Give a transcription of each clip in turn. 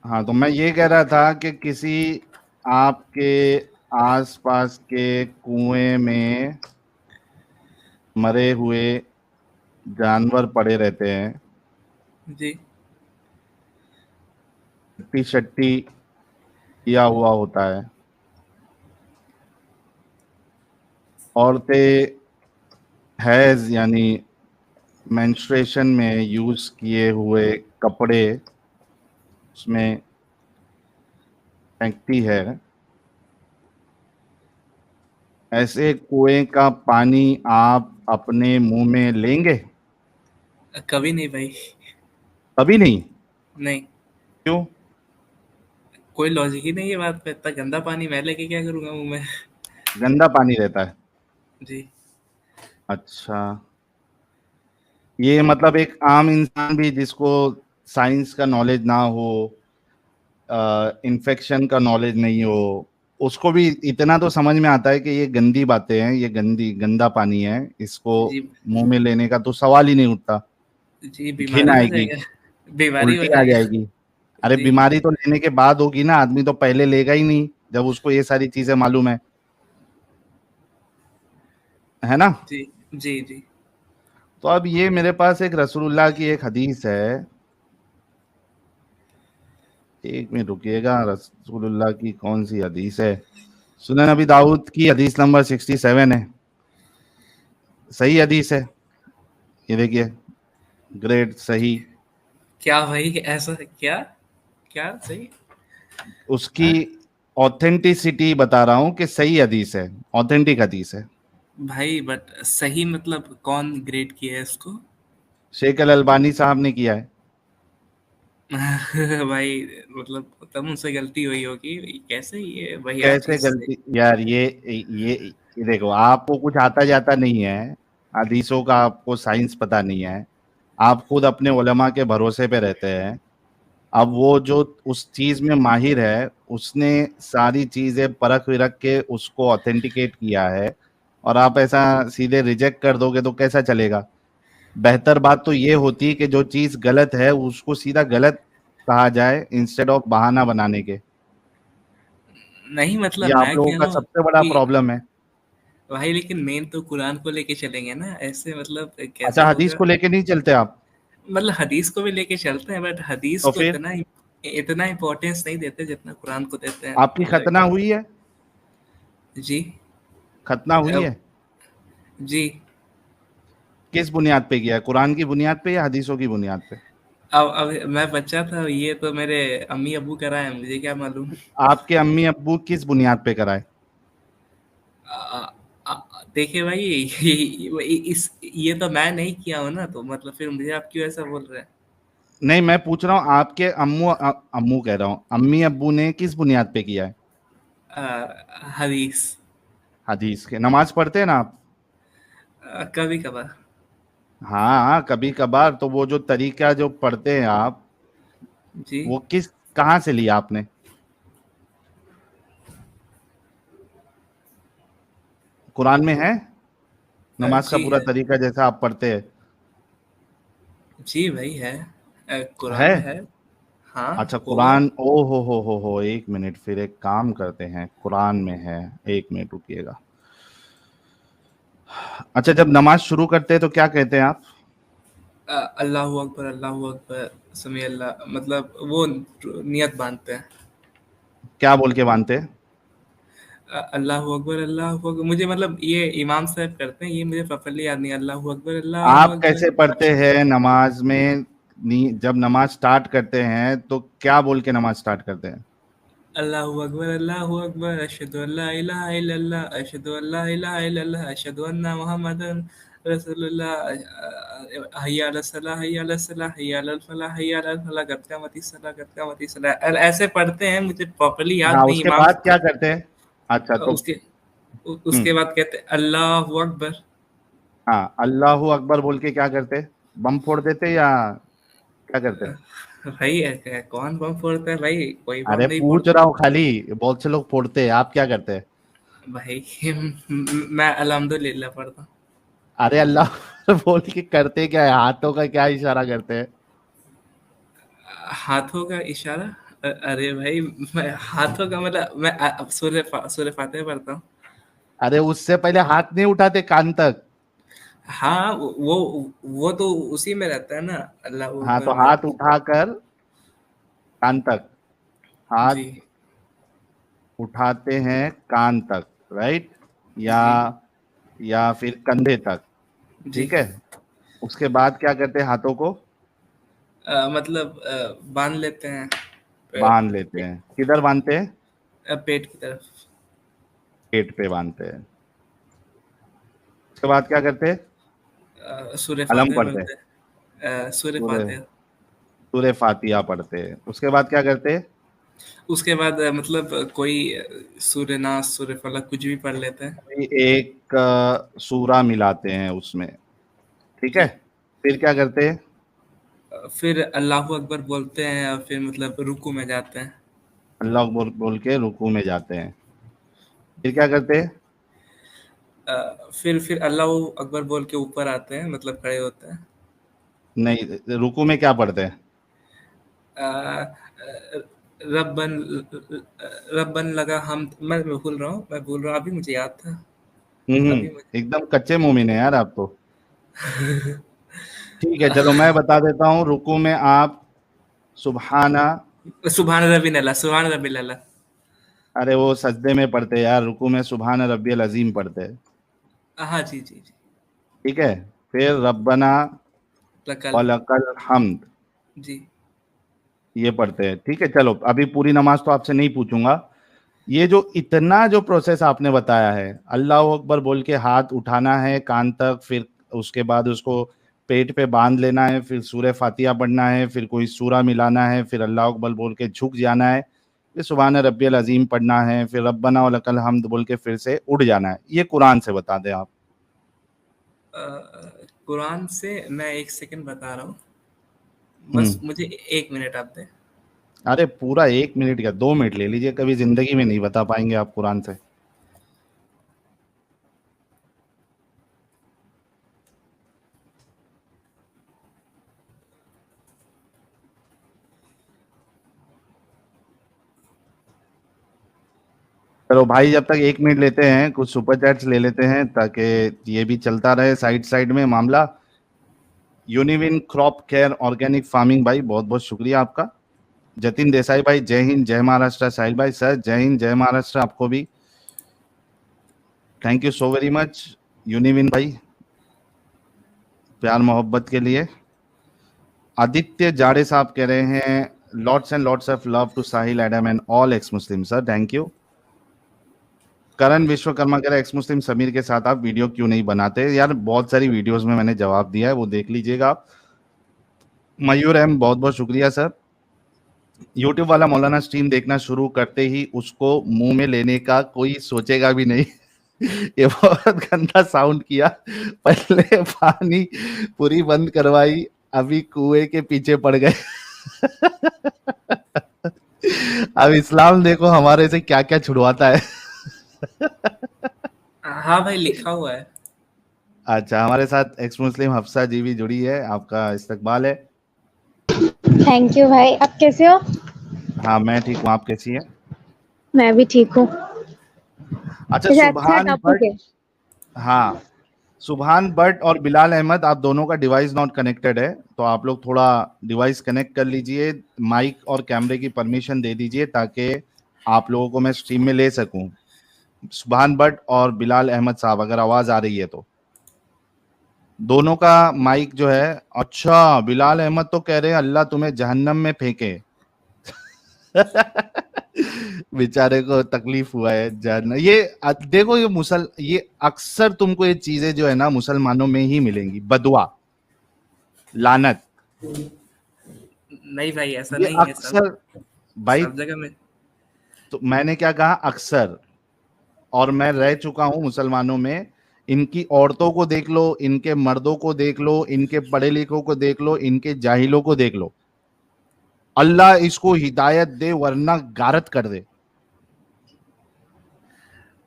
ہاں تو میں یہ کہہ رہا تھا کہ کسی آپ کے آس پاس کے کنویں میں مرے ہوئے جانور پڑے رہتے ہیں، جی چٹی شٹی کیا ہوا ہوتا ہے، عورتیں حیض یعنی مینسٹریشن میں یوز کیے ہوئے کپڑے اس میں پھینکتی ہے، ایسے کنویں کا پانی آپ اپنے منہ میں لیں گے؟ کبھی نہیں بھائی. ابھی نہیں؟ نہیں, کیوں؟ کوئی لاجک ہی نہیں ہے بات پہ. اتنا گندا پانی میں لے کے کیا کروں گا منہ میں. گندا پانی رہتا ہے؟ جی اچھا، یہ مطلب ایک عام انسان بھی جس کو سائنس کا نالج نہ ہو، انفیکشن کا نالج نہیں ہو، اس کو بھی اتنا تو سمجھ میں آتا ہے کہ یہ گندی باتیں ہیں، یہ گندا پانی ہے، اس کو جی منہ میں لینے کا تو سوال ہی نہیں اٹھتا. جی, گھن بیماری ہو آئے جائے گی، گا. بیماری ہو الٹی آ جائے جائے گا. گی. ارے جی بیماری تو لینے کے بعد ہوگی نا، آدمی تو پہلے لے گا ہی نہیں جب اس کو یہ ساری چیزیں معلوم ہے نا. جی جی جی تو اب یہ میرے پاس ایک رسول اللہ کی ایک حدیث ہے، ایک منٹ رکیے گا. رسول اللہ کی کون سی حدیث ہے؟ سنن نبی داؤد کی حدیث نمبر 67 ہے، صحیح حدیث ہے. یہ دیکھیے، گریٹ صحیح. کیا بھائی, ایسا کیا کیا صحیح. اس کی آتھینٹسٹی بتا رہا ہوں کہ صحیح حدیث ہے، آتھینٹک حدیث ہے. بھائی بٹ صحیح مطلب کون گریڈ کیا ہے اس کو. شیخ الالبانی صاحب نے کیا ہے. بھائی مطلب تب ان سے غلطی ہوئی ہوگی. کیسے یہ وہیات کیسے چیز سے. غلطی یار، یہ دیکھو، آپ کو کچھ آتا جاتا نہیں ہے، حدیثوں کا آپ کو سائنس پتہ نہیں ہے، آپ خود اپنے علماء کے بھروسے پہ رہتے ہیں. اب وہ جو اس چیز میں ماہر ہے، اس نے ساری چیزیں پرکھ ورکھ کے اس کو آتھینٹیکیٹ کیا ہے، اور آپ ایسا سیدھے ریجیکٹ کر دو گے تو کیسا چلے گا. بہتر بات تو یہ ہوتی کہ جو چیز غلط ہے اس کو سیدھا غلط کہا جائے انسٹیڈ آف بہانہ بنانے کے. نہیں مطلب یہ آپ میں لوگوں کہہ کا رہا ہوں سب سے بڑا کہ پرابلم ہے. بھائی لیکن مین تو قرآن کو لے کے چلیں گے نا. ایسے مطلب کیسے اچھا، حدیث ہوگا. کو لے کے نہیں چلتے آپ؟ مطلب حدیث کو بھی لے کے چلتے ہیں بٹ حدیث تو کو پھر اتنا امپورٹینس نہیں دیتے جتنا قرآن کو دیتے ہیں. آپ کی ختنہ ہوئی ہے؟ جی ختنہ ہوئی ہے؟ جی. کس بنیاد پہ کیا ہے، قرآن کی بنیاد پہ یا حدیثوں کی بنیاد پہ؟ اب میں بچہ تھا, یہ تو میرے امی ابو کرائے ہیں, مجھے کیا معلوم. آپ کے امی ابو کس بنیاد پہ کرائے؟ دیکھیے بھائی, یہ تو میں نہیں کیا ہوں نا, تو مطلب پھر مجھے آپ کیوں ایسا بول رہے ہیں. نہیں، میں پوچھ رہا ہوں آپ کے امو کہہ رہا ہوں, امی ابو نے کس بنیاد پہ کیا ہے؟ حدیث. حدیث کے. نماز پڑھتے ہیں نا آپ؟ کبھی کبھار. ہاں کبھی کبھار. تو وہ جو طریقہ جو پڑھتے ہیں آپ، جی وہ کہاں سے لیا آپ نے؟ قرآن میں ہے نماز کا جی پورا طریقہ جیسا آپ پڑھتے ہیں؟ جی بھائی ہے, قرآن میں ہے. ہاں اچھا ہوگا. قرآن, ہو ایک منٹ, پھر ایک کام کرتے ہیں, قرآن میں ہے, ایک منٹ رکیے گا. اچھا, جب نماز شروع کرتے ہیں تو کیا کہتے ہیں آپ؟ اللہ اکبر اللہ اکبر سمیع اللہ, مطلب وہ نیت باندھتے ہیں. کیا بول کے باندھتے ہیں؟ اللہ اکبر اللہ اکبر. مجھے مطلب یہ امام صاحب کرتے ہیں, یہ مجھے پراپرلی یاد نہیں. اللہ اکبر اللہ آپ اکبر. کیسے پڑھتے ہیں نماز میں؟ جب نماز سٹارٹ کرتے ہیں تو کیا بول کے نماز سٹارٹ کرتے ہیں؟ اللہ اکبر اشہد ان لا الہ الا اللہ اشہد ان لا الہ الا اللہ اشہد ان محمد رسول اللہ, حی علی الصلاۃ حی علی الصلاۃ حی علی الفلاح حی علی الفلاح قد قامت الصلاۃ قد قامت الصلاۃ. ایسے پڑھتے ہیں, مجھے پراپرلی یاد ہاں، اس نہیں. کے امام بعد کیا کرتے ہیں؟ اچھا تو اس کے بعد کہتے ہیں اللہ اکبر. ہاں, اللہ اکبر بول کے کیا کرتے؟ بم پھوڑ دیتے یا کیا کرتے؟ بھائی کون بم پھوڑتا ہے بھائی, کوئی بم ارے نہیں پوچھ پھوڑتا. رہا ہوں خالی, بہت سے لوگ پھوڑتے ہیں, آپ کیا کرتے ہیں؟ بھائی میں الحمد للہ پڑھتا ہوں. ارے اللہ بول کے کرتے کیا ہے؟ ہاتھوں کا کیا اشارہ کرتے ہیں؟ ہاتھوں کا اشارہ अरे भाई मैं हाथों का मतलब मैं सूर्य फातिहा पढ़ता हूँ। अरे उससे पहले हाथ नहीं उठाते कान तक। हाँ वो तो उसी में रहता है ना, अल्लाह हाँ तो अकबर में। हाथ उठाकर कान तक, हाथ जी उठाते हैं कान तक, राइट, या जी फिर कंधे तक, जी। ठीक है। उसके बाद क्या करते हैं हाथों को? मतलब बांध लेते हैं बांध लेते हैं। किधर बांधते हैं? पेट की तरफ। पेट पे बांधते हैं। उसके बाद क्या करते हैं? सूर्य कलम फातिहा पढ़ते हैं। पढ़ते हैं, सूर्य सूर्य फातिहा। सूर्य फातिहा पढ़ते हैं। उसके बाद क्या करते हैं? उसके बाद मतलब कोई सूर्य नाथ सूर्य फलक कुछ भी पढ़ लेते हैं। कोई एक सूरा मिलाते हैं उसमें, ठीक है। जी। फिर क्या करते हैं? फिर अल्लाहू अकबर बोलते हैं और फिर मतलब रुकू में जाते हैं। अल्लाह बोल बोल के रुकू में जाते हैं। फिर क्या करते हैं? फिर अल्लाहू अकबर बोल के ऊपर आते हैं, मतलब खड़े होते हैं। नहीं, रुकू में क्या पढ़ते हैं? अ, रब्बन रब्बन लगा हम मैं भूल रहा हूँ, अभी मुझे याद था। अभी मुझे एकदम कच्चे मोमिन है यार आप तो। ठीक है चलो मैं बता देता हूँ। रुकू में आप सुबहाना, सुभान रबी अल्लाह। अरे वो सजदे में पढ़ते हैं यार, रुकू में सुबहान रब्बियल अजीम पढ़ते हैं, हाँ जी जी जी। ठीक है। फिर रब्बना लकल। वलकल हम्द, जी। ये पढ़ते हैं, ठीक है। चलो अभी पूरी नमाज तो आपसे नहीं पूछूंगा। ये जो इतना जो प्रोसेस आपने बताया है, अल्लाह अकबर बोल के हाथ उठाना है कान तक, फिर उसके बाद उसको पेट पे बांध लेना है, फिर सूरह फातिहा पढ़ना है, फिर कोई सूरा मिलाना है, फिर अल्लाह अकबर बोल के झुक जाना है, फिर सुभान रब्बियल अजीम पढ़ना है, फिर रब्बना व लकल हम्द बोल के फिर से उड़ जाना है। ये कुरान से बता दें आप। कुरान से मैं एक सेकंड बता रहा हूँ, बस हम्म। मुझे 1 मिनट आप दें। अरे पूरा 1 मिनट का 2 मिनट ले लीजिए, कभी जिंदगी में नहीं बता पाएंगे आप कुरान से। चलो भाई जब तक 1 मिनट लेते हैं कुछ सुपर चैट्स ले लेते हैं ताकि ये भी चलता रहे साइड साइड में मामला। यूनिविन क्रॉप केयर ऑर्गेनिक फार्मिंग भाई बहुत बहुत शुक्रिया आपका। जतिन देसाई भाई जय हिंद जय महाराष्ट्र। साहिल भाई सर जय हिंद जय महाराष्ट्र आपको भी, thank you so very much. यूनिविन भाई प्यार मोहब्बत के लिए। आदित्य जाड़े साहब कह रहे हैं lots and lots of love to Sahil Adam and all ex Muslim sir, thank you. Karan Vishwakarma कह रहे एक्स मुस्लिम समीर के साथ आप वीडियो क्यों नहीं बनाते? यार बहुत सारी वीडियोस में मैंने जवाब दिया है, वो देख लीजिएगा आप। मयूर एम बहुत बहुत शुक्रिया सर। यूट्यूब वाला मौलाना स्ट्रीम देखना शुरू करते ही उसको मुंह में लेने का कोई सोचेगा भी नहीं। ये बहुत गंदा साउंड किया। पहले पानी पूरी बंद करवाई, अभी कुएं के पीछे पड़ गए। अब इस्लाम देखो हमारे से क्या क्या छुड़वाता है। हाँ भाई लिखा हुआ है। अच्छा हमारे साथ एक्स मुस्लिम हफ्सा जी भी जुड़ी है, आपका इस्तकबाल है। थैंक यू भाई, आप कैसे हो? हाँ मैं ठीक हूँ, आप कैसी हैं? मैं भी ठीक हूँ। अच्छा वैसे अच्छा सुभान टॉपिक बट, है। हाँ सुभान बट और बिलाल अहमद आप दोनों का डिवाइस नॉट कनेक्टेड है, तो आप लोग थोड़ा डिवाइस कनेक्ट कर लीजिए, माइक और कैमरे की परमिशन दे दीजिए ताकि आप लोगों को मैं स्ट्रीम में ले सकूं। सुभान बट और बिलाल अहमद साहब अगर आवाज आ रही है तो दोनों का माइक जो है। अच्छा बिलाल अहमद तो कह रहे हैं अल्लाह तुम्हें जहन्नम में फेंके। बेचारे को तकलीफ हुआ है जानना। ये देखो ये अक्सर तुमको ये चीजें जो है ना मुसलमानों में ही मिलेंगी, बदुआ लानत। नहीं भाई ऐसा ये नहीं है, सब अक्सर भाई, सब जगह में। तो मैंने क्या कहा अक्सर, और मैं रह चुका हूं मुसलमानों में। इनकी औरतों को देख लो, इनके मर्दों को देख लो, इनके पढ़े लिखों को देख लो, इनके जाहिलों को देख लो। अल्लाह इसको हिदायत दे वरना गारत कर दे।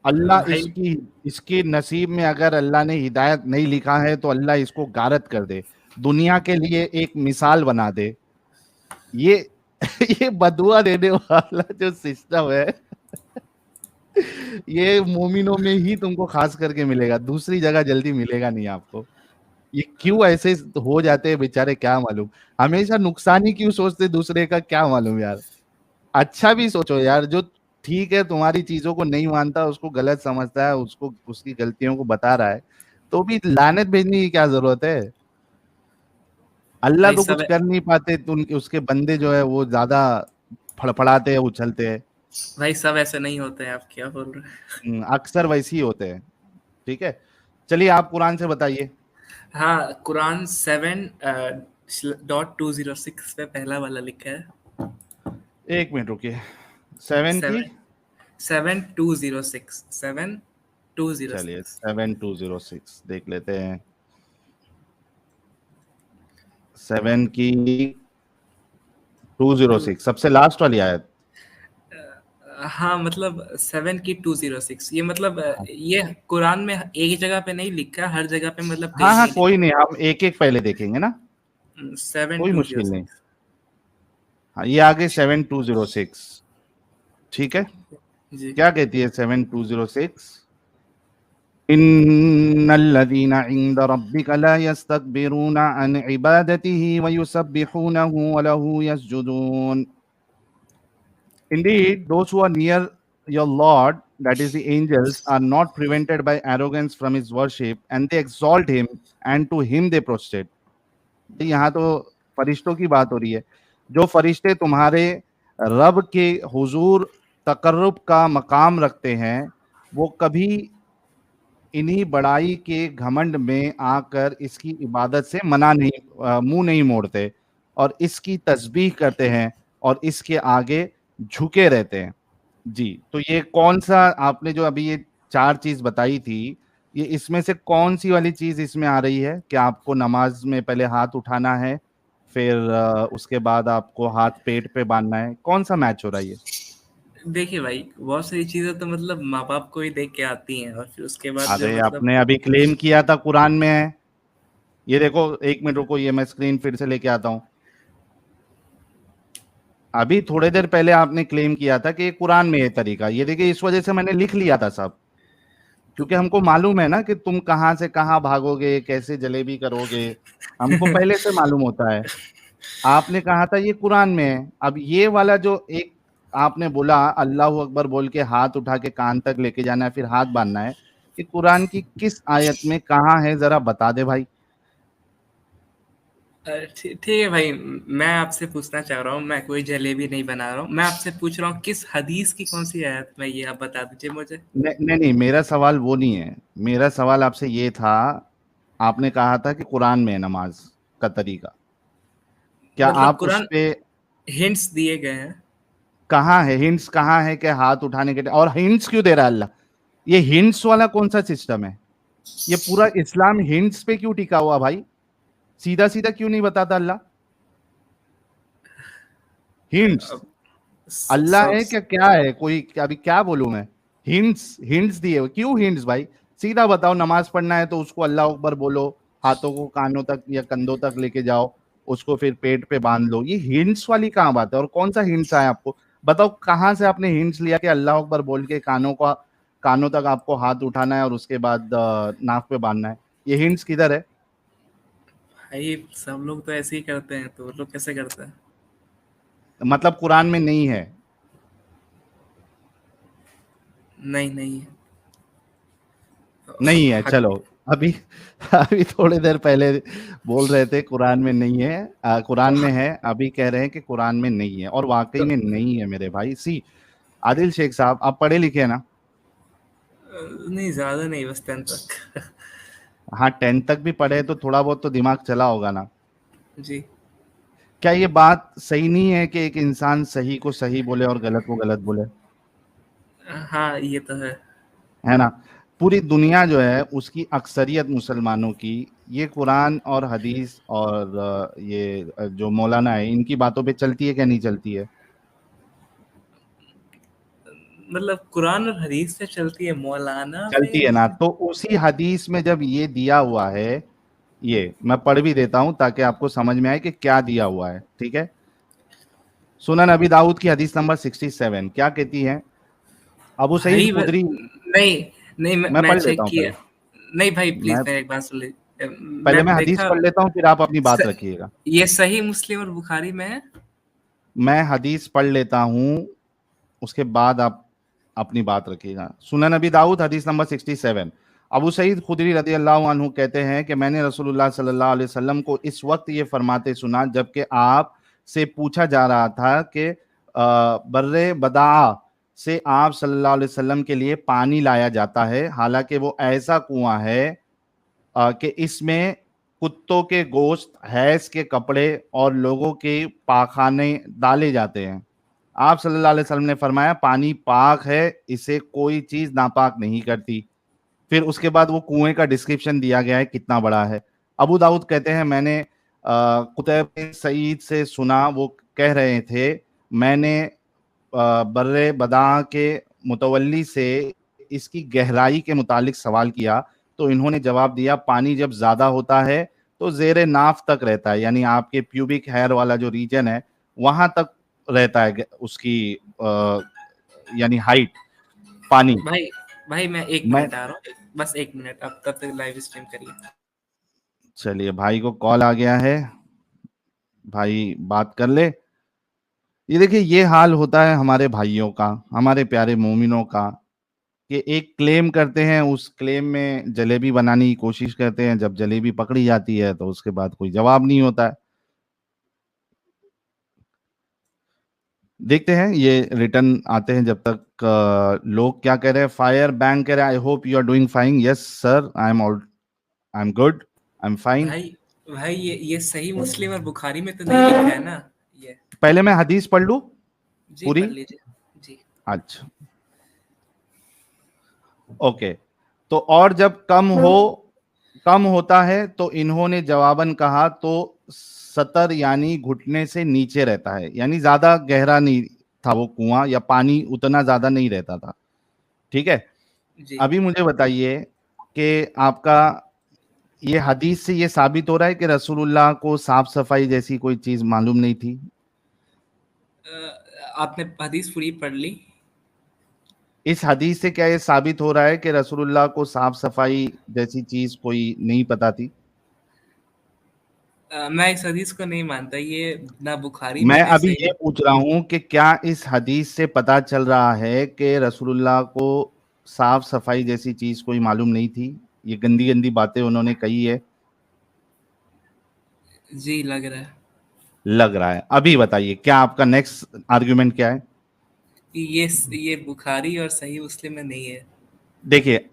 अल्लाह भाई इसकी नसीब में अगर अल्लाह ने हिदायत नहीं लिखा है तो अल्लाह इसको गारत कर दे, दुनिया के लिए एक मिसाल बना दे। ये ये बदुआ देने वाला जो सिस्टम है ये मोमिनों में ही तुमको खास करके मिलेगा, दूसरी जगह जल्दी मिलेगा नहीं आपको। ये क्यों ऐसे हो जाते हैं बेचारे, क्या मालूम, हमेशा नुकसान ही क्यों सोचते दूसरे का, क्या मालूम यार। अच्छा भी सोचो यार, जो ठीक है तुम्हारी चीजों को नहीं मानता, उसको गलत समझता है, उसको उसकी गलतियों को बता रहा है, तो भी लानत भेजने की क्या जरूरत है। अल्लाह भाई तो सब कुछ कर नहीं पाते, तो उनके उसके बंदे जो है वो ज्यादा फड़फड़ाते हैं, उछलते हैं। भाई सब ऐसे नहीं होते हैं, आप क्या बोल रहे हैं? अक्सर वैसे ही होते हैं। ठीक है, चलिए आप कुरान से बताइए। हाँ, कुरान 7.206 पे पहला वाला लिखा है। एक मिनट रुकिए, 7 की 7206 चलिए 7206 7206 देख लेते हैं। 7 की 206 सबसे लास्ट वाली आयत। हाँ मतलब 7 की 206, ये मतलब ये कुरान में एक ही जगह पे नहीं लिखा, हर जगह पे मतलब हाँ हाँ कहीं कोई नहीं, हम एक एक पहले देखेंगे ना, कोई मुश्किल 7206। नहीं। हाँ ये आगे 7206, ठीक है। जी क्या कहती है 7206? इन्नल्लज़ीना इंद रब्बिका ला यस्तकबिरूना अन इबादतिही व युसब्बिहूनहु व लहू यस्जुदून। Indeed, those who are near your Lord, that is the angels, are not prevented by arrogance from his worship, and they exalt him, and to him they prostrate. यहाँ तो फरिश्तों की बात हो रही है। जो फरिश्ते तुम्हारे रब के हुजूर तकर्रुब का मकाम रखते हैं, वो कभी इन्हीं बड़ाई के घमंड में आकर इसकी इबादत से मुंह नहीं मोड़ते, और इसकी तस्बीह करते हैं और इसके आगे झुके रहते हैं। जी, तो ये कौन सा आपने जो अभी ये 4 चीज बताई थी, ये इसमें से कौन सी वाली चीज इसमें आ रही है कि आपको नमाज में पहले हाथ उठाना है, फिर उसके बाद आपको हाथ पेट पे बांधना है, कौन सा मैच हो रहा है ये? देखिए भाई, बहुत सारी चीजें तो मतलब माँ बाप को ही देख के आती हैं, और फिर उसके बाद जो अरे मतलब आपने अभी क्लेम किया था कुरान में है, ये देखो, एक मिनट रुको, ये मैं स्क्रीन फिर से लेके आता हूं। अभी थोड़ी देर पहले आपने क्लेम किया था कि कुरान में ये तरीका, ये देखिए, इस वजह से मैंने लिख लिया था सब, क्योंकि हमको मालूम है ना कि तुम कहां से कहां भागोगे, कैसे जलेबी करोगे, हमको पहले से मालूम होता है। आपने कहा था ये कुरान में है। अब ये वाला जो एक आपने बोला अल्लाह अकबर बोल के हाथ उठा के कान तक लेके जाना है, फिर हाथ बांधना है, ये कुरान की किस आयत में कहाँ है, जरा बता दे भाई। ठीक है भाई, मैं आपसे पूछना चाह रहा हूँ, मैं कोई जलेबी नहीं बना रहा हूँ, मैं आपसे पूछ रहा हूँ किस हदीस की कौन सी आयत में, ये आप बता दीजिए मुझे। नहीं, मेरा सवाल वो नहीं है, मेरा सवाल आपसे ये था, आपने कहा था कि कुरान में है नमाज का तरीका, क्या मतलब आप उस कुरान पे हिंट्स दिए गए हैं। कहाँ है, हिंट्स कहाँ है कि हाथ उठाने के, और हिंट्स क्यों दे रहा है अल्लाह? ये हिंट्स वाला कौन सा सिस्टम है? ये पूरा इस्लाम हिंट्स पे क्यों टिका हुआ भाई? सीधा सीधा क्यों नहीं बताता अल्लाह? हिंट्स अल्लाह है क्या, क्या है, कोई अभी क्या बोलूं मैं? हिंट्स दिए, क्यों हिंट्स भाई? सीधा बताओ, नमाज पढ़ना है तो उसको अल्लाह अकबर बोलो, हाथों को कानों तक या कंधों तक लेके जाओ, उसको फिर पेट पे बांध लो। ये हिंट्स वाली कहाँ बात है? और कौन सा हिंट्स आया आपको? बताओ कहाँ से आपने हिंट्स लिया कि अल्लाह अकबर बोल के कानों तक आपको हाथ उठाना है और उसके बाद नाक पे बांधना है? ये हिंट्स किधर है? भाई सब लोग तो ऐसे ही करते हैं, तो वो लोग कैसे करते हैं? मतलब कुरान में नहीं है? नहीं है। नहीं है, चलो, अभी अभी थोड़ी देर पहले बोल रहे थे कुरान में नहीं है, कुरान में है, अभी कह रहे हैं कि कुरान में नहीं है, और वाकई में नहीं है मेरे भाई। सी आदिल शेख साहब, आप पढ़े लिखे हैं ना? नहीं, ज्यादा नहीं, बस 10 तक। हाँ 10 तक भी पढ़े तो थोड़ा बहुत तो दिमाग चला होगा ना? जी। क्या ये बात सही नहीं है कि एक इंसान सही को सही बोले और गलत को गलत बोले? हाँ ये तो है ना? पूरी दुनिया जो है उसकी अक्सरियत मुसलमानों की ये कुरान और हदीस और ये जो मौलाना है इनकी बातों पे चलती है क्या नहीं चलती है? मतलब कुरान और हदीस पे चलती है, मौलाना चलती पे है ना? तो उसी हदीस में जब ये दिया हुआ है, ये मैं पढ़ भी देता हूं ताकि आपको समझ में आए कि क्या दिया हुआ है, ठीक है? सुनन अबी दाऊद की हदीस नंबर 67 क्या कहती है? अबू भाई सईद खुदरी, नहीं नहीं, मैं मैं पढ़ चेक लेता हूँ किया। पहले। नहीं भाई प्लीज मैं मेरी एक बात सुन ली। पहले मैं मैं हदीस देखा पढ़ लेता हूँ, फिर आप अपनी बात रखिएगा। ये सही मुस्लिम और बुखारी में है। मैं हदीस पढ़ लेता हूँ, उसके बाद आप अपनी बात रखिएगा। सुनन नबी दाऊद हदीस नंबर 67। अबू सईद खुदरी रदी अल्लाह अन्हु कहते हैं कि मैंने रसूलुल्लाह सल्लल्लाहु अलैहि वसल्लम को इस वक्त ये फरमाते सुना जबकि आप से पूछा जा रहा था कि बर्रे बदा से आप सल्लल्लाहु अलैहि वसल्लम के लिए पानी लाया जाता है, हालांकि वो ऐसा कुआं है कि इसमें कुत्तों के गोश्त, हैस के कपड़े और लोगों के पाखाने डाले जाते हैं। आप सल्लल्लाहु अलैहि वसल्लम ने फरमाया पानी पाक है, इसे कोई चीज नापाक नहीं करती। फिर उसके बाद वो कुएं का डिस्क्रिप्शन दिया गया है कितना बड़ा है। अबू दाऊद कहते हैं मैंने कुतैब बिन सईद से सुना, वो कह रहे थे मैंने बर्रे बदा के मुतवल्ली से इसकी गहराई के मुतालिक सवाल किया तो इन्होंने जवाब दिया पानी जब ज्यादा होता है तो जेरे नाफ तक रहता है, यानी आपके प्यूबिक हेयर वाला जो रीजन है वहां तक रहता है उसकी यानी हाइट पानी। भाई भाई मैं एक मैं मिनट आ रहा हूँ, बस एक मिनट, अब तब तक लाइव स्ट्रीम करिए। चलिए, भाई को कॉल आ गया है, भाई बात कर ले। ये देखिए, ये हाल होता है हमारे भाइयों का, हमारे प्यारे मोमिनों का, कि एक क्लेम करते हैं, उस क्लेम में जलेबी बनाने की कोशिश करते हैं, जब जलेबी पकड़ी जाती है तो उसके बाद कोई जवाब नहीं होता है। देखते हैं ये रिटर्न आते हैं जब तक। लोग क्या कह रहे हैं? फायर बैंक कह रहे हैं I hope you are doing fine. Yes sir, I am good, I am fine. भाई भाई ये सही मुस्लिम और बुखारी में तो नहीं लिखा है ना ये? पहले मैं हदीस पढ़ लूं जी पूरी। पढ़ लीजिए जी। अच्छा, ओके। तो और जब कम होता है तो इन्होंने जवाबन कहा तो सतर यानी घुटने से नीचे रहता है, यानी ज्यादा गहरा नहीं था वो कुआं, या पानी उतना ज्यादा नहीं रहता था। ठीक है, जी अभी मुझे बताइए कि आपका ये हदीस से ये साबित हो रहा है कि रसूलुल्लाह को साफ सफाई जैसी कोई चीज मालूम नहीं थी? आपने हदीस पूरी पढ़ ली? इस हदीस से क्या ये साबित हो रहा है कि रसूलुल्लाह को साफ सफाई जैसी चीज कोई नहीं पता थी? मैं इस हदीस को नहीं मानता, ये ना बुखारी में मैं है अभी सही। ये पूछ रहा हूं कि क्या इस हदीस से पता चल रहा है कि रसूलुल्लाह को साफ सफाई जैसी चीज कोई मालूम नहीं थी? ये गंदी गंदी बातें उन्होंने कही है। जी लग रहा है लग रहा है। अभी बताइए क्या आपका नेक्स्ट आर्ग्यूमेंट क्या है? कि ये बुखारी और सही मुस्लिम में नहीं है। देखिए,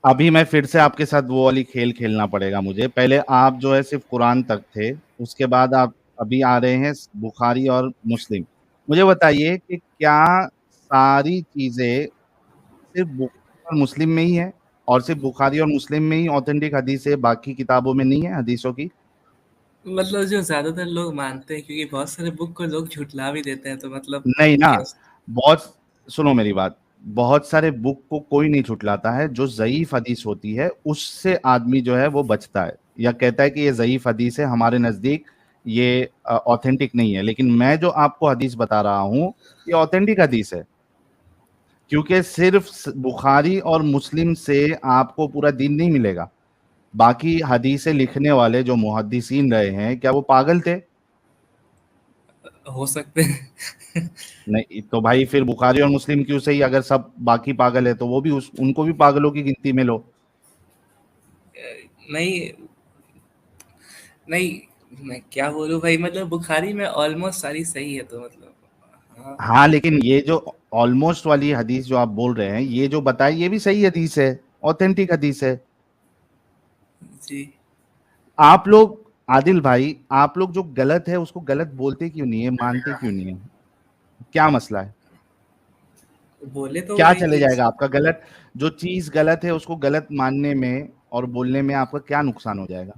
अभी मैं फिर से आपके साथ वो वाली खेल खेलना पड़ेगा मुझे। पहले आप जो है सिर्फ कुरान तक थे, उसके बाद आप अभी आ रहे हैं बुखारी और मुस्लिम। मुझे बताइए कि क्या सारी चीजें सिर्फ बुखारी और मुस्लिम में ही है, और सिर्फ बुखारी और मुस्लिम में ही ऑथेंटिक हदीस है, बाकी किताबों में नहीं है हदीसों की? मतलब जो ज्यादातर लोग मानते हैं, क्योंकि बहुत सारे बुक को लोग झुठला भी देते हैं, तो मतलब नहीं ना, क्या? बहुत, सुनो मेरी बात, बहुत सारे बुक को कोई नहीं छुटलाता है। जो ज़ईफ हदीस होती है उससे आदमी जो है वो बचता है, या कहता है कि ये ज़ईफ हदीस है, हमारे नज़दीक ये ऑथेंटिक नहीं है। लेकिन मैं जो आपको हदीस बता रहा हूँ ये ऑथेंटिक हदीस है, क्योंकि सिर्फ बुखारी और मुस्लिम से आपको पूरा दीन नहीं मिलेगा। बाकी हदीसें लिखने वाले जो मुहद्दिसीन रहे हैं, क्या वो पागल थे? हो सकते हैं। नहीं तो भाई फिर बुखारी और मुस्लिम क्यों सही? अगर सब बाकी पागल है तो वो भी उनको भी पागलों की गिनती में लो। नहीं नहीं, मैं क्या बोलूं भाई, मतलब बुखारी में ऑलमोस्ट सारी सही है, तो मतलब हाँ। हाँ, लेकिन ये जो ऑलमोस्ट वाली हदीस जो आप बोल रहे हैं, ये जो बताई ये भी सही हदीस है, ऑथेंटिक हदीस है। जी आप लोग, आदिल भाई, आप लोग जो गलत है उसको गलत बोलते क्यों नहीं है, मानते क्यों नहीं है? क्या मसला है? बोले तो क्या वही चले चीज। जाएगा आपका? गलत, जो चीज गलत है उसको गलत मानने में और बोलने में आपका क्या नुकसान हो जाएगा?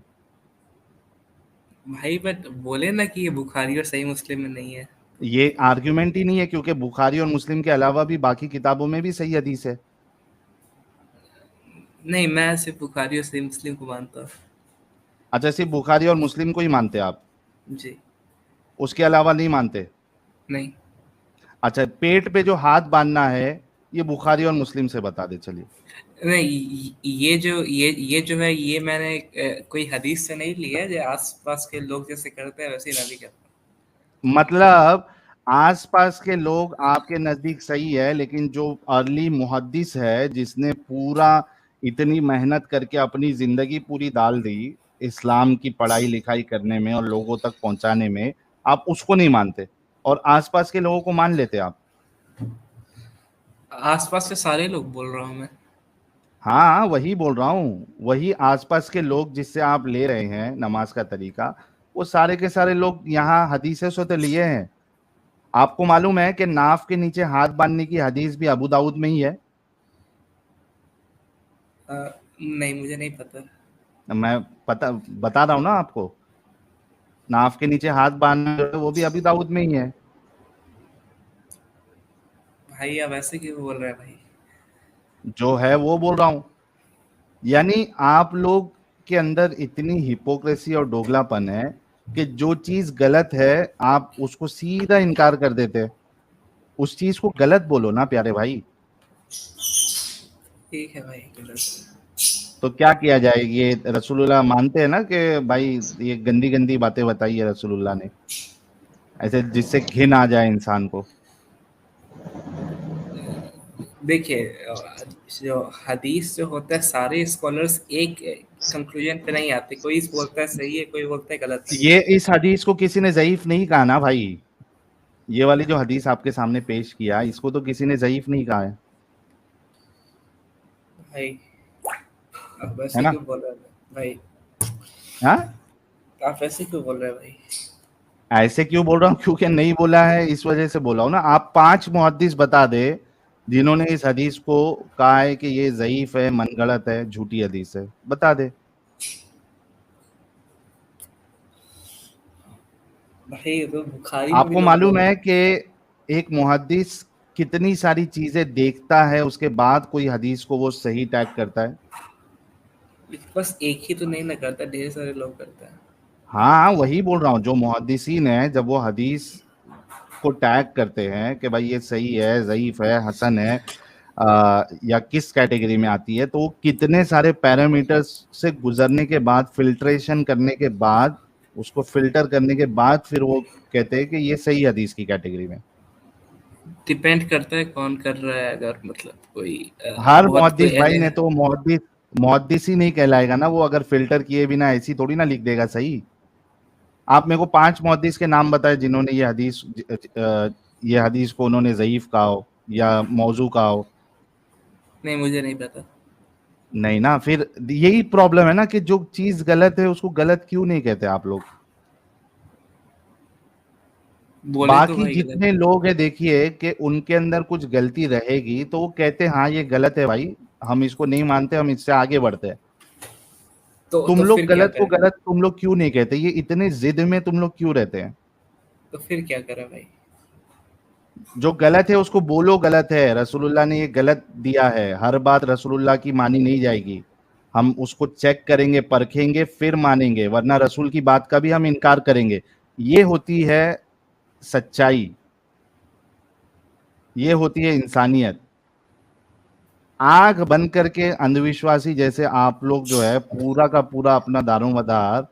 भाई बट बोले ना कि ये बुखारी और सही मुस्लिम में नहीं है। ये आर्ग्यूमेंट ही नहीं है, क्योंकि बुखारी और मुस्लिम के अलावा भी बाकी किताबों में भी सही हदीस है। नहीं, मैं सिर्फ बुखारी और सही मुस्लिम को मानता हूँ। अच्छा, सिर्फ बुखारी और मुस्लिम को ही मानते आप, जी उसके अलावा नहीं मानते? نہیں اچھا پیٹ پہ جو ہاتھ باندھنا ہے یہ بخاری اور مسلم سے بتا دے. چلیے نہیں یہ جو ہے یہ میں نے کوئی حدیث سے نہیں لیا ہے. جو آس پاس کے لوگ جیسے کرتے ہیں ویسے میں بھی کرتا ہوں. مطلب آس پاس کے لوگ آپ کے نزدیک صحیح ہے, لیکن جو ارلی محدث ہے جس نے پورا اتنی محنت کر کے اپنی زندگی پوری ڈال دی اسلام کی پڑھائی لکھائی کرنے میں اور لوگوں تک پہنچانے میں, آپ اس کو نہیں مانتے اور آس پاس کے لوگوں کو مان لیتے آپ. آس پاس کے سارے لوگ بول رہا ہوں میں. ہاں وہی بول رہا ہوں, وہی آس پاس کے لوگ جس سے آپ لے رہے ہیں نماز کا طریقہ, وہ سارے کے سارے لوگ یہاں حدیثیں سے تو لیے ہیں. آپ کو معلوم ہے کہ ناف کے نیچے ہاتھ باندھنے کی حدیث بھی ابو داؤد میں ہی ہے. نہیں مجھے نہیں پتا. میں بتا رہا ہوں نا آپ کو, ناف کے نیچے ہاتھ باندھنا وہ بھی ابو داؤد میں ہی ہے. بھائی آپ ایسے کیوں بول رہے ہیں بھائی؟ جو ہے وہ بول رہا ہوں. یعنی آپ لوگ کے اندر اتنی ہپوکریسی اور ڈوگلا پن ہے کہ جو چیز غلط ہے آپ اس کو سیدھا انکار کر دیتے. اس چیز کو غلط بولو نا پیارے بھائی. ٹھیک ہے بھائی. تو کیا کیا جائے, یہ رسول اللہ مانتے ہیں نا کہ بھائی یہ گندی گندی باتیں بتائی ہے رسول اللہ نے, ایسے جس سے گھن آ جائے انسان کو. دیکھیے جو حدیث جو ہوتا ہے سارے اسکالرس ایک کنکلوژن پہ نہیں آتے. کوئی بولتا ہے صحیح ہے, کوئی بولتا ہے غلط ہے. یہ اس حدیث کو کسی نے ضعیف نہیں کہا نا بھائی. یہ والی جو حدیث آپ کے سامنے پیش کیا اس کو تو کسی نے ضعیف نہیں کہا ہے. بھائی آپ ہے ایسے نا؟ کیوں بول رہے ہیں بھائی؟ ہاں آپ ایسے کیوں بول رہے ہیں بھائی؟ ایسے کیوں بول رہا ہوں, کیونکہ نہیں بولا ہے اس وجہ سے بولا ہوں نا. آپ 5 محدث بتا دے جنہوں نے اس حدیث کو کہا ہے کہ یہ ضعیف ہے, من گڑت ہے, جھوٹی حدیث ہے, بتا دے. بھائی تو بخاری میں آپ بھی کو لوگ بول معلوم رہے ہے کہ ایک محدث کتنی ساری چیزیں دیکھتا ہے, اس کے بعد کوئی حدیث کو وہ صحیح ٹیگ کرتا ہے. ہیں. بس ایک ہی تو نہیں نہ کرتا, ڈھیر سارے لوگ کرتے ہیں. ہاں وہی بول رہا ہوں, جو محدثین ہیں جب وہ حدیث کو ٹیگ کرتے ہیں کہ بھائی یہ صحیح ہے, ضعیف ہے, حسن ہے, یا کس کیٹیگری میں آتی ہے, تو وہ کتنے سارے پیرامیٹرز سے گزرنے کے بعد, فلٹریشن کرنے کے بعد, اس کو فلٹر کرنے کے بعد پھر وہ کہتے ہیں کہ یہ صحیح حدیث کی کیٹیگری میں. ڈپینڈ کرتا ہے کون کر رہا ہے. اگر مطلب کوئی ہر بہت محدث کوئی بھائی نے تو محدث ہی نہیں کہلائے گا نا وہ, اگر فلٹر کیے بنا ایسی تھوڑی نہ لکھ دے گا صحیح. آپ میرے کو 5 محدث کے نام بتائے جنہوں نے یہ حدیث کو انہوں نے ضعیف کہا ہو یا موضوع کہا ہو. نہیں مجھے نہیں پتا. نہیں نا, پھر یہی پرابلم ہے نا کہ جو چیز غلط ہے اس کو غلط کیوں نہیں کہتے آپ لوگ. بولے تو باقی بھائی غلط. جتنے لوگ ہیں دیکھیے کہ ان کے اندر کچھ غلطی رہے گی تو وہ کہتے ہاں یہ غلط ہے بھائی, ہم اس کو نہیں مانتے, ہم اس سے آگے بڑھتے ہیں. تم تو لوگ پھر کیا غلط کو کریں؟ غلط تم لوگ کیوں نہیں کہتے, یہ اتنے ضد میں تم لوگ کیوں رہتے ہیں؟ تو پھر کیا کریں بھائی؟ جو غلط ہے اس کو بولو غلط ہے, رسول اللہ نے یہ غلط دیا ہے. ہر بات رسول اللہ کی مانی نہیں جائے گی, ہم اس کو چیک کریں گے, پرکھیں گے, پھر مانیں گے, ورنہ رسول کی بات کا بھی ہم انکار کریں گے. یہ ہوتی ہے سچائی, یہ ہوتی ہے انسانیت. آنکھ بند کر کے اندھ وشواسی جیسے آپ لوگ جو ہے پورا کا پورا اپنا دارومدار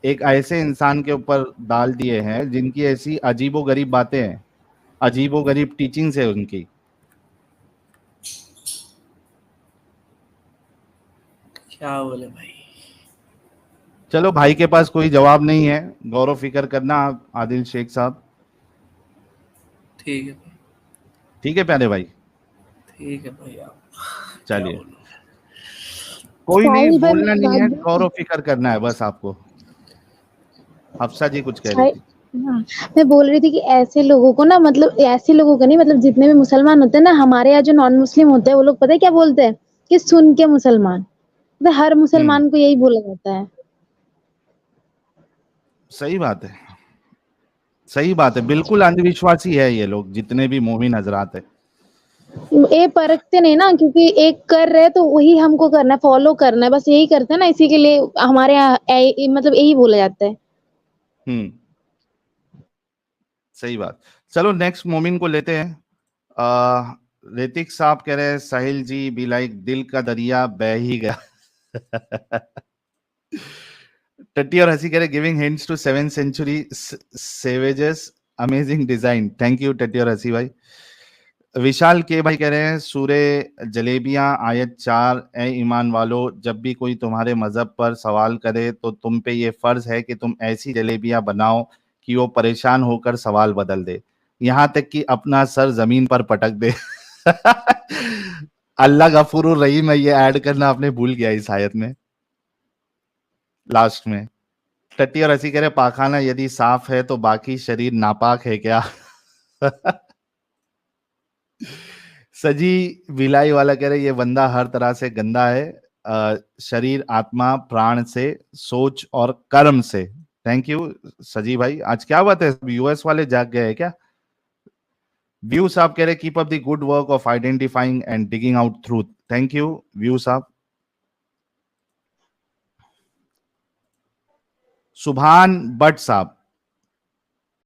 ایک ایسے انسان کے اوپر ڈال دیے ہیں جن کی ایسی عجیب و غریب باتیں ہیں, عجیب و غریب ٹیچنگز ہے ان کی. کیا بولے بھائی؟ چلو بھائی کے پاس کوئی جواب نہیں ہے, غور و فکر کرنا عادل شیخ صاحب. ٹھیک ہے بھائی. ٹھیک ہے پیارے بھائی, ٹھیک ہے بھائی. آپ کیا چلیے بولوں؟ کوئی نہیں, ساحل بھائی بولنا میری نہیں ہے, بات غور و فکر کرنا ہے بس آپ کو. حفصہ جی کچھ کہہ رہی ساحل، تھی. ہاں میں بول رہی تھی کہ ایسے لوگوں کو نا, مطلب ایسے لوگوں کا نہیں, مطلب جتنے بھی مسلمان ہوتے ہیں نا, ہمارے یہاں جو نان مسلم ہوتے ہیں وہ لوگ پتہ ہے کیا بولتے ہیں کہ سن کے مسلمان. ہر مسلمان کو یہی بولا جاتا ہے. صحیح بات ہے, صحیح بات ہے, بالکل اندھ وشواسی ہے یہ لوگ جتنے بھی مومن حضرات ہیں. یہ پرکھتے نہیں نا, کیونکہ ایک کر رہے تو وہی ہم کو کرنا ہے, فالو کرنا ہے, بس یہی کرتے ہیں نا, اسی کے لیے ہمارے یہاں مطلب یہی بولا جاتا ہے. सही बात। चलो नेक्स्ट मोमिन को लेते हैं। ऋतिक साहब कह रहे हैं साहिल जी बी लाइक दिल का दरिया बह ही गया। टट्टी और हंसी कह रहे giving hints to 7th century savages, amazing design. Thank you टट्टी और हंसी भाई। विशाल के भाई कह रहे हैं सूरे जलेबियां आयत 4, ए ईमान वालो जब भी कोई तुम्हारे मजहब पर सवाल करे तो तुम पे ये फर्ज है कि तुम ऐसी जलेबियां बनाओ कि वो परेशान होकर सवाल बदल दे, यहां तक कि अपना सर जमीन पर पटक दे। अल्लाह गफूरुर रहीम है, ये ऐड करना आपने भूल गया इस आयत में लास्ट में। टट्टी और हंसी कह रहे पाखाना यदि साफ है तो बाकी शरीर नापाक है क्या? सजी विलाई वाला कह रहे ये बंदा हर तरह से गंदा है, शरीर आत्मा प्राण से सोच और कर्म से। थैंक यू सजी भाई। आज क्या बात है, यूएस वाले जाग गए हैं क्या? व्यू साहब कह रहे keep up the good work of identifying and digging out truth. Thank you view साहब। सुभान भट्ट साहब